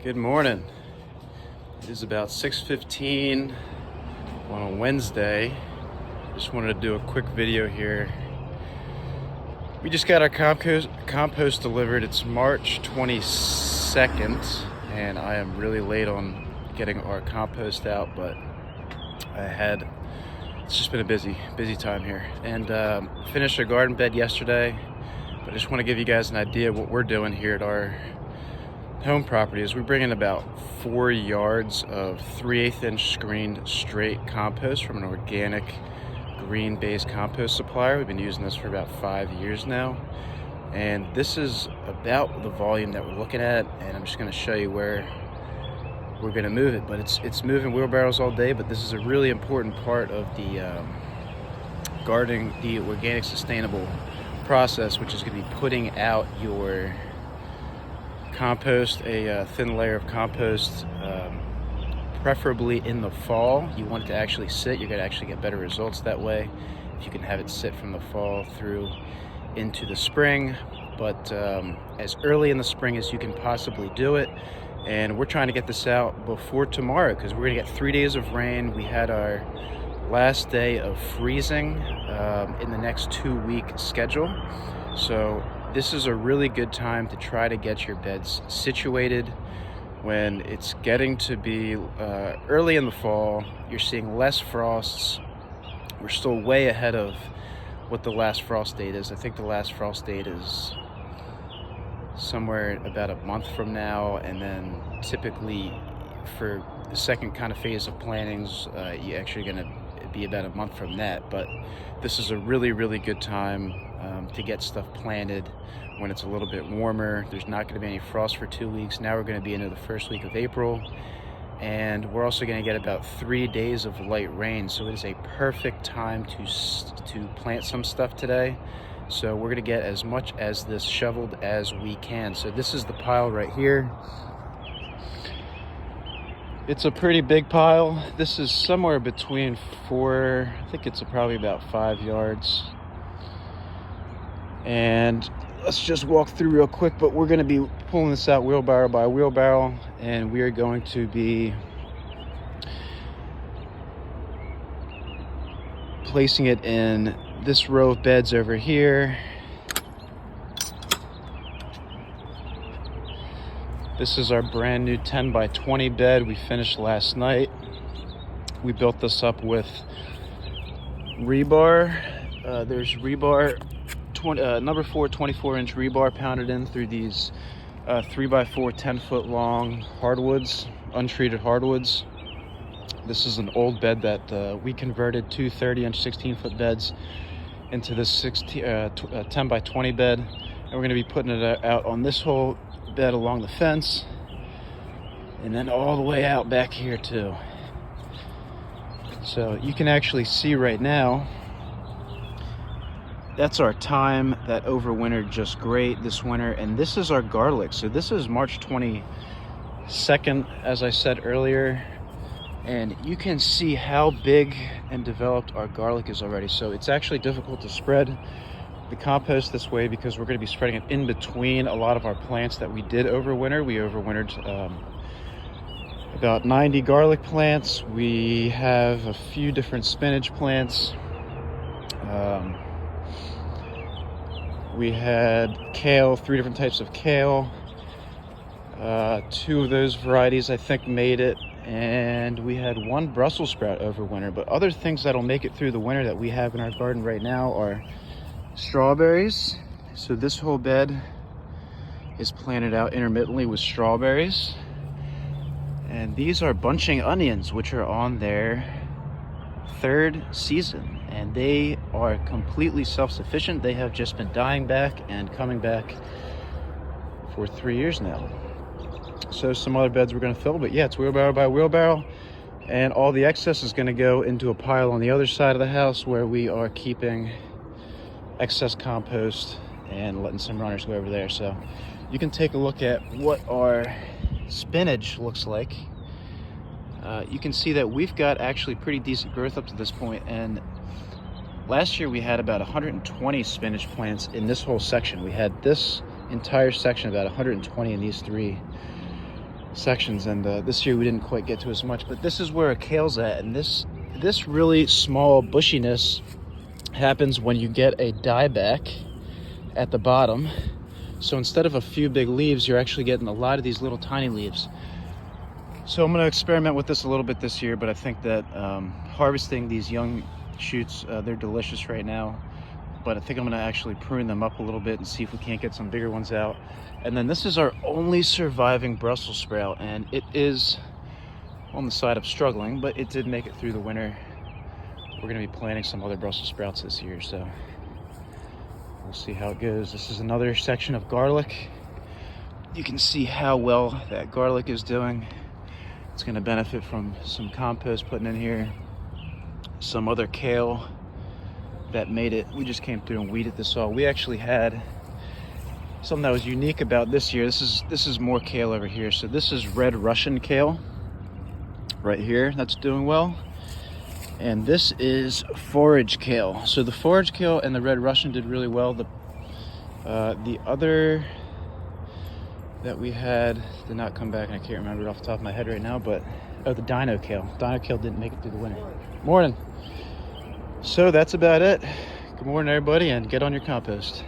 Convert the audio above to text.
Good morning. It is about 6:15 on a Wednesday. Just wanted to do a quick video here. We just got our compost delivered. It's March 22nd, and I am really late on getting our compost out, but it's just been a busy time here. And finished our garden bed yesterday, but I just want to give you guys an idea of what we're doing here at our home property. Is we bring in about 4 yards of 3/8 inch screened straight compost from an organic green based compost supplier. We've been using this for about 5 years now, and this is about the volume that we're looking at, and I'm just going to show you where we're going to move it. But it's moving wheelbarrows all day, but this is a really important part of the gardening, the organic sustainable process, which is going to be putting out your compost, a thin layer of compost, preferably in the fall. You want it to actually sit. You're going to actually get better results that way if you can have it sit from the fall through into the spring, but as early in the spring as you can possibly do it. And we're trying to get this out before tomorrow because we're going to get 3 days of rain. We had our last day of freezing in the next 2-week schedule, so this is a really good time to try to get your beds situated when it's getting to be early in the fall. You're seeing less frosts. We're still way ahead of what the last frost date is. I think the last frost date is somewhere about a month from now, and then typically for the second kind of phase of plantings, you're actually going to be about a month from that. But this is a really good time to get stuff planted when it's a little bit warmer. There's not going to be any frost for 2 weeks. Now we're going to be into the first week of April, and we're also going to get about 3 days of light rain, so it is a perfect time to plant some stuff today. So we're going to get as much as this shoveled as we can. So this is the pile right here. It's a pretty big pile. This is somewhere between I think it's probably about 5 yards. And let's just walk through real quick, but we're going to be pulling this out wheelbarrow by wheelbarrow, and we are going to be placing it in this row of beds over here. This is our brand new 10 by 20 bed we finished last night. We built this up with rebar. There's rebar, number 4 24-inch rebar pounded in through these 3x4 10-foot long hardwoods, untreated hardwoods. This is an old bed that we converted 2 30-inch 16-foot beds into this 10 by 20 bed, and we're going to be putting it out on this whole bed along the fence, and then all the way out back here too. So you can actually see right now, that's our thyme that overwintered just great this winter, and this is our garlic. So this is March 22nd, as I said earlier, and you can see how big and developed our garlic is already. So it's actually difficult to spread the compost this way because we're going to be spreading it in between a lot of our plants that we did overwinter. We overwintered about 90 garlic plants. We have a few different spinach plants. We had kale, 3 different types of kale. 2 of those varieties I think made it, and we had 1 Brussels sprout over winter. But other things that'll make it through the winter that we have in our garden right now are strawberries. So this whole bed is planted out intermittently with strawberries. And these are bunching onions, which are on their 3rd season, and they are completely self-sufficient. They have just been dying back and coming back for 3 years now. So some other beds we're going to fill, but yeah, it's wheelbarrow by wheelbarrow, and all the excess is going to go into a pile on the other side of the house where we are keeping excess compost and letting some runners go over there. So you can take a look at what our spinach looks like. You can see that we've got actually pretty decent growth up to this point, and last year we had about 120 spinach plants in this whole section. We had this entire section, about 120 in these 3 sections, and this year we didn't quite get to as much. But this is where a kale's at, and this really small bushiness happens when you get a dieback at the bottom. So instead of a few big leaves, you're actually getting a lot of these little tiny leaves. So I'm going to experiment with this a little bit this year, but I think that harvesting these young shoots, they're delicious right now, but I think I'm going to actually prune them up a little bit and see if we can't get some bigger ones out. And then this is our only surviving Brussels sprout, and it is on the side of struggling, but it did make it through the winter. We're going to be planting some other Brussels sprouts this year, so we'll see how it goes. This is another section of garlic. You can see how well that garlic is doing. It's going to benefit from some compost putting in here. Some other kale that made it. We just came through and weeded this all. We actually had something that was unique about this year. This is more kale over here. So this is red Russian kale right here that's doing well. And this is forage kale. So the forage kale and the red Russian did really well. The other that we had did not come back, and I can't remember it off the top of my head right now, but the dino kale. Dino kale didn't make it through the winter. Morning. So that's about it. Good morning, everybody, and get on your compost.